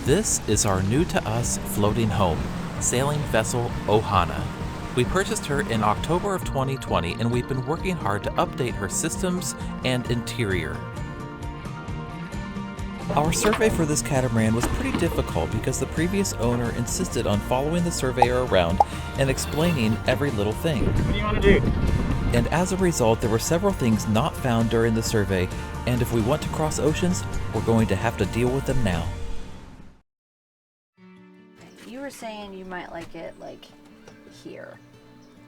This is our new to us floating home, sailing vessel Ohana. We purchased her in October of 2020 and we've been working hard to update her systems and interior. Our survey for this catamaran was pretty difficult because the previous owner insisted on following the surveyor around and explaining every little thing. What do you want to do? And as a result, there were several things not found during the survey, and if we want to cross oceans, we're going to have to deal with them now. You were saying you might like it like here.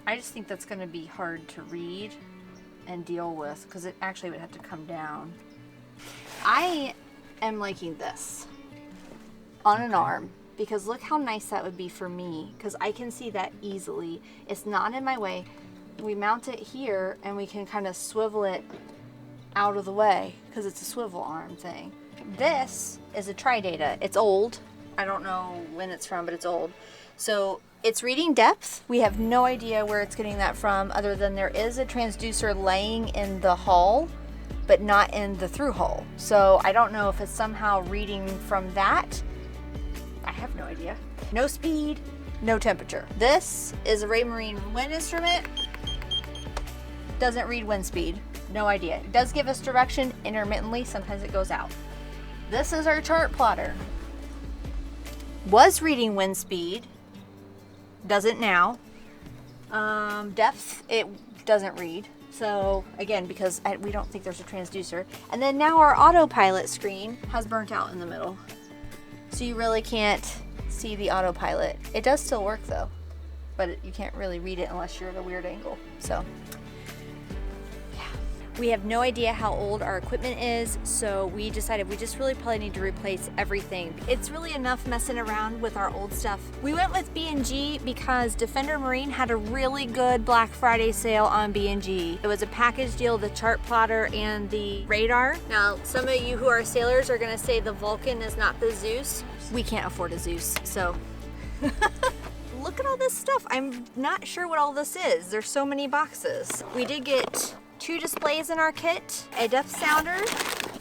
I just think that's going to be hard to read and deal with because it actually would have to come down. I am liking this on an arm because look how nice that would be for me because I can see that easily. It's not in my way. We mount it here and we can kind of swivel it out of the way because it's a swivel arm thing. This is a Tridata. It's old. I don't know when it's from, but it's old. So it's reading depth. We have no idea where it's getting that from other than there is a transducer laying in the hull, but not in the through hull. So I don't know if it's somehow reading from that. I have no idea. No speed, no temperature. This is a Raymarine wind instrument. Doesn't read wind speed. No idea. It does give us direction intermittently. Sometimes it goes out. This is our chart plotter. Was reading wind speed. Doesn't now. Depth, it doesn't read. So again, because we don't think there's a transducer. And then now our autopilot screen has burnt out in the middle. So you really can't see the autopilot. It does still work though, but you can't really read it unless you're at a weird angle. So we have no idea how old our equipment is, so we decided we just really probably need to replace everything. It's really enough messing around with our old stuff. We went with B&G because Defender Marine had a really good Black Friday sale on B&G. It was a package deal, the chart plotter and the radar. Now, some of you who are sailors are gonna say the Vulcan is not the Zeus. We can't afford a Zeus, so. Look at all this stuff. I'm not sure what all this is. There's so many boxes. We did get 2 displays in our kit, a depth sounder,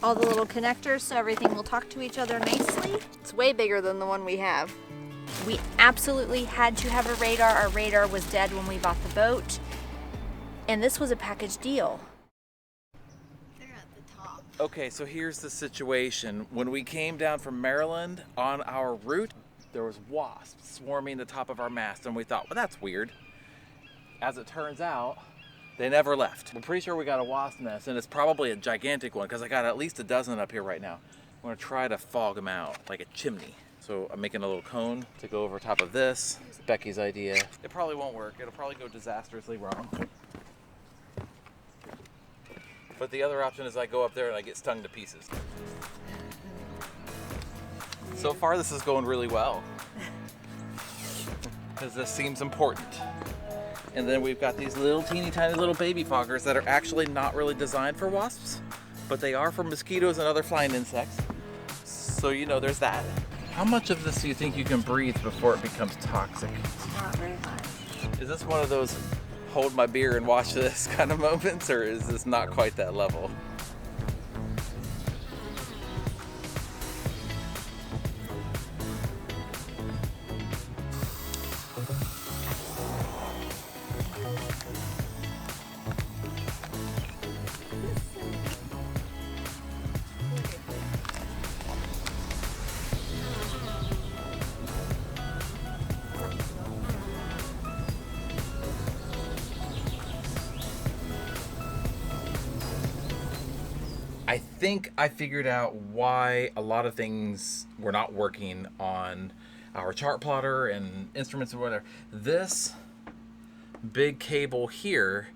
all the little connectors so everything will talk to each other nicely. It's way bigger than the one we have. We absolutely had to have a radar. Our radar was dead when we bought the boat. And this was a package deal. They're at the top. Okay, so here's the situation. When we came down from Maryland on our route, there was wasps swarming the top of our mast, and we thought, well, that's weird. As it turns out, they never left. I'm pretty sure we got a wasp nest, and it's probably a gigantic one because I got at least a dozen up here right now. I'm gonna try to fog them out like a chimney. So I'm making a little cone to go over top of this. It's Becky's idea. It probably won't work. It'll probably go disastrously wrong. But the other option is I go up there and I get stung to pieces. So far this is going really well because this seems important. And then we've got these little teeny tiny little baby foggers that are actually not really designed for wasps, but they are for mosquitoes and other flying insects. So you know, there's that. How much of this do you think you can breathe before it becomes toxic? Not very much. Is this one of those hold my beer and watch this kind of moments, or is this not quite that level? I think I figured out why a lot of things were not working on our chart plotter and instruments or whatever. This big cable here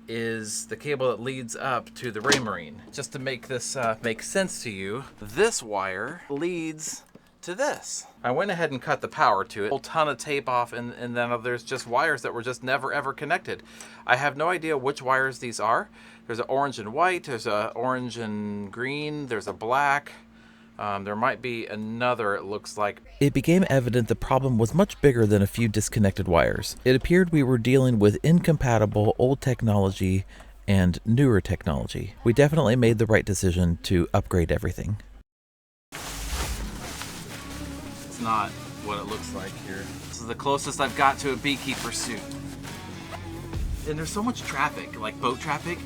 is the cable that leads up to the Raymarine. Just to make this make sense to you, this wire leads to this. I went ahead and cut the power to it, a whole ton of tape off, and then there's just wires that were just never ever connected. I have no idea which wires these are. There's an orange and white, there's a orange and green, there's a black. There might be another, it looks like. It became evident the problem was much bigger than a few disconnected wires. It appeared we were dealing with incompatible old technology and newer technology. We definitely made the right decision to upgrade everything. not what it looks like here. This is the closest I've got to a beekeeper suit. And there's so much traffic, like boat traffic.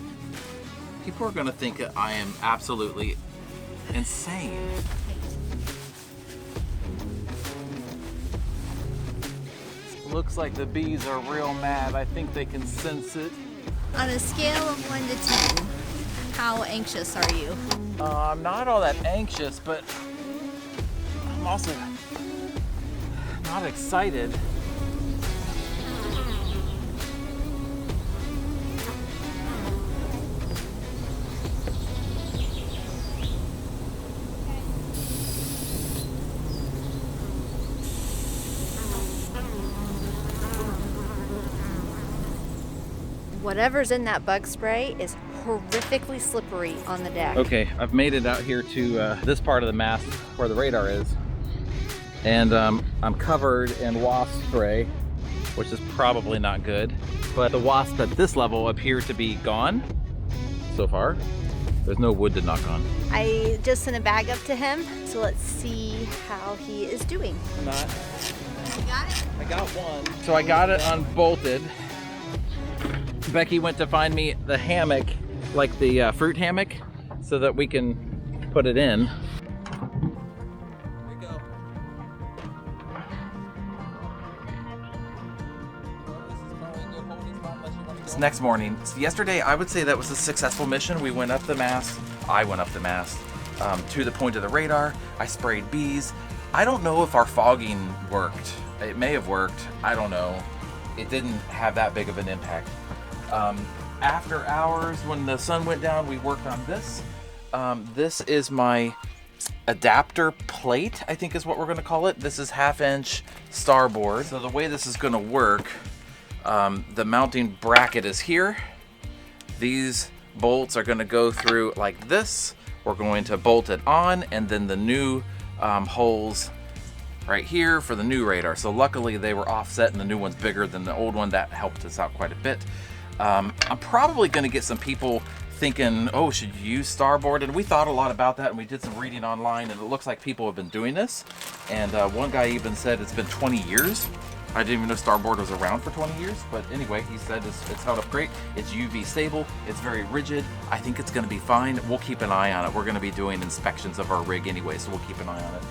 People are gonna think that I am absolutely insane. Looks like the bees are real mad. I think they can sense it. On a scale of 1 to 10, how anxious are you? I'm not all that anxious, but I'm also not excited. Whatever's in that bug spray is horrifically slippery on the deck. Okay, I've made it out here to this part of the mast where the radar is. And I'm covered in wasp spray, which is probably not good. But the wasps at this level appear to be gone so far. There's no wood to knock on. I just sent a bag up to him, so let's see how he is doing. You got it? I got one. So So I got it unbolted. Becky went to find me the hammock, like the fruit hammock, so that we can put it in. Here you go. It's next morning. So yesterday, I would say that was a successful mission. We went up the mast. I went up the mast to the point of the radar. I sprayed bees. I don't know if our fogging worked. It may have worked. I don't know. It didn't have that big of an impact. After hours, when the sun went down, we worked on this. This is my adapter plate, I think is what we're going to call it. This is 1/2 inch starboard. So the way this is going to work, the mounting bracket is here. These bolts are going to go through like this. We're going to bolt it on, and then the new holes right here for the new radar. So luckily they were offset and the new one's bigger than the old one. That helped us out quite a bit. I'm probably going to get some people thinking, oh, should you use starboard? And we thought a lot about that, and we did some reading online, and it looks like people have been doing this. And one guy even said it's been 20 years. I didn't even know starboard was around for 20 years, but anyway, he said it's held up great. It's UV stable. It's very rigid. I think it's going to be fine. We'll keep an eye on it. We're going to be doing inspections of our rig anyway, so we'll keep an eye on it.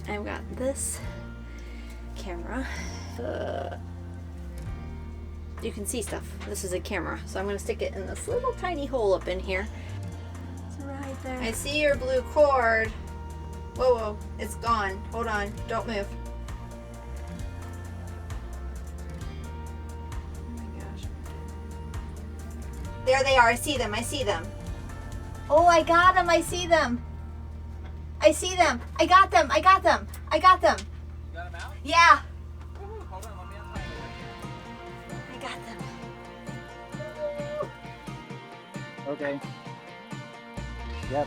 I've got this camera. You can see stuff. This is a camera, so I'm going to stick it in this little tiny hole up in here. It's right there. I see your blue cord. Whoa, whoa, it's gone. Hold on, don't move. Oh my gosh. There they are. I see them. I see them. Oh, I got them. I see them. I see them. I got them. I got them. I got them. You got them out? Yeah. Woo-hoo. Hold on, let me untie I got them. it. Okay. Yep.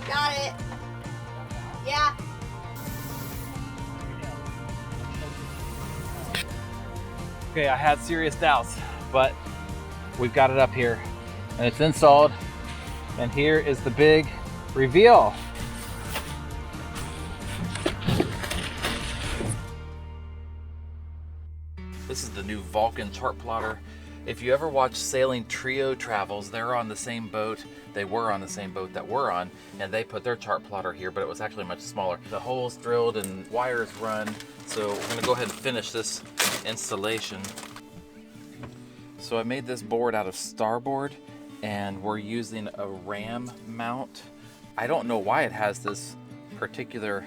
Got it. Yeah. Okay, I had serious doubts, but we've got it up here and it's installed, and here is the big reveal. This is the new Vulcan chart plotter. If you ever watch Sailing Trio Travels, they're on the same boat. They were on the same boat that we're on, and they put their chart plotter here, but it was actually much smaller. The holes drilled and wires run, so we're gonna go ahead and finish this installation. So I made this board out of starboard, and we're using a ram mount. I don't know why it has this particular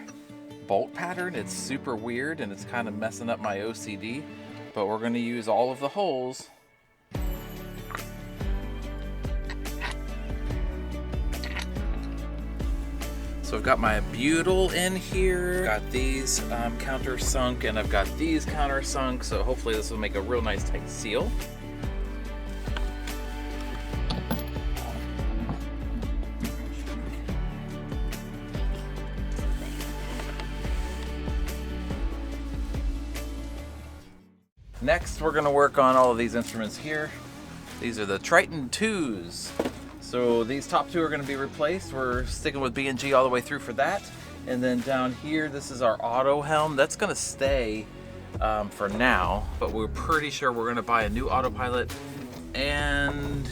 bolt pattern. It's super weird, and it's kind of messing up my OCD, but we're gonna use all of the holes. So I've got my butyl in here, got these countersunk, and I've got these countersunk, so hopefully this will make a real nice tight seal. Next, we're gonna work on all of these instruments here. These are the Triton 2s. So these top two are gonna be replaced. We're sticking with B&G all the way through for that. And then down here, this is our auto helm. That's gonna stay for now, but we're pretty sure we're gonna buy a new autopilot, and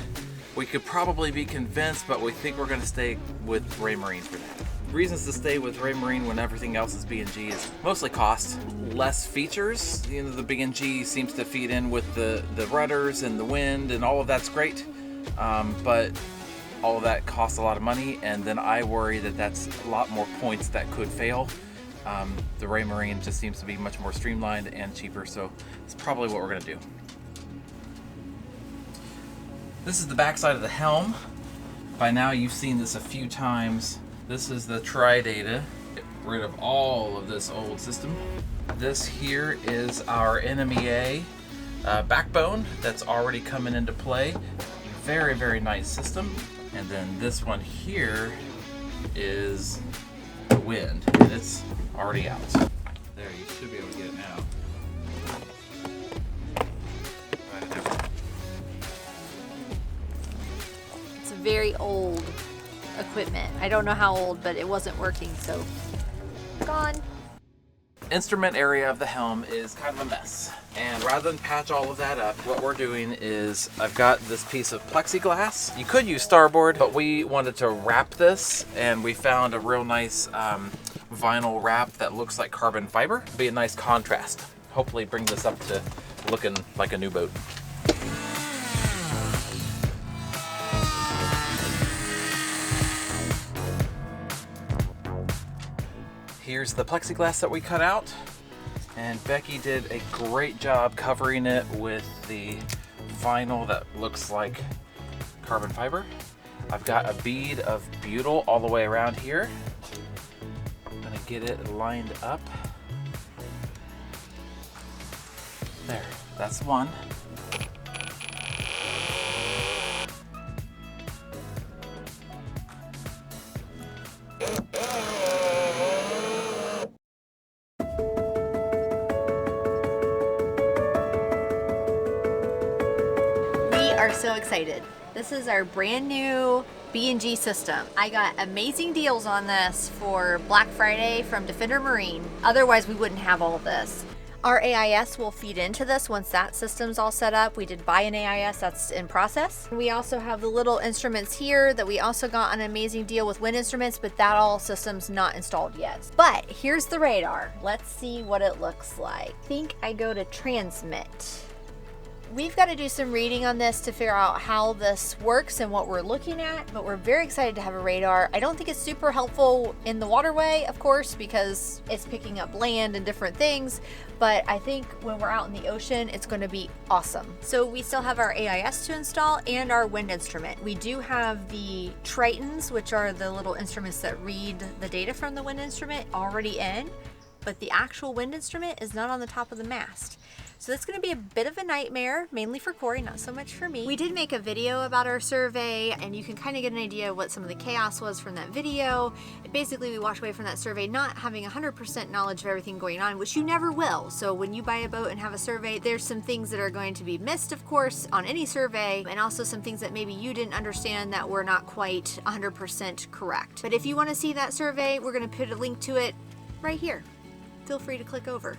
we could probably be convinced, but we think we're gonna stay with Raymarine for that. Reasons to stay with Raymarine when everything else is B&G is mostly cost, less features. You know, the B&G seems to feed in with the rudders and the wind, and all of that's great, but all of that costs a lot of money, and then I worry that that's a lot more points that could fail. The Raymarine just seems to be much more streamlined and cheaper, so it's probably what we're gonna do. This is the backside of the helm. By now you've seen this a few times. This is the Tri-Data. Get rid of all of this old system. This here is our NMEA backbone that's already coming into play. Very, very nice system. And then this one here is the wind, and it's already out. There, you should be able to get it now. Right there. It's very old equipment. I don't know how old, but it wasn't working, so gone. Instrument area of the helm is kind of a mess, and rather than patch all of that up, what we're doing is I've got this piece of plexiglass. You could use starboard, but we wanted to wrap this, and we found a real nice vinyl wrap that looks like carbon fiber. It'll be a nice contrast. Hopefully bring this up to looking like a new boat. Here's the plexiglass that we cut out, and Becky did a great job covering it with the vinyl that looks like carbon fiber. I've got a bead of butyl all the way around here. I'm gonna get it lined up. There, that's one. Are so excited. This is our brand new B&G system. I got amazing deals on this for Black Friday from Defender Marine. Otherwise we wouldn't have all of this. Our AIS will feed into this once that system's all set up. We did buy an AIS, that's in process. We also have the little instruments here that we also got an amazing deal with wind instruments, but that all system's not installed yet. But here's the radar. Let's see what it looks like. I think I go to transmit. We've got to do some reading on this to figure out how this works and what we're looking at, but we're very excited to have a radar. I don't think it's super helpful in the waterway, of course, because it's picking up land and different things, but I think when we're out in the ocean, it's going to be awesome. So we still have our AIS to install and our wind instrument. We do have the Tritons, which are the little instruments that read the data from the wind instrument, already in, but the actual wind instrument is not on the top of the mast. So that's going to be a bit of a nightmare, mainly for Corey, not so much for me. We did make a video about our survey, and you can kind of get an idea of what some of the chaos was from that video. Basically, we walked away from that survey not having 100% knowledge of everything going on, which you never will. So when you buy a boat and have a survey, there's some things that are going to be missed, of course, on any survey, and also some things that maybe you didn't understand that were not quite 100% correct. But if you want to see that survey, we're going to put a link to it right here. Feel free to click over.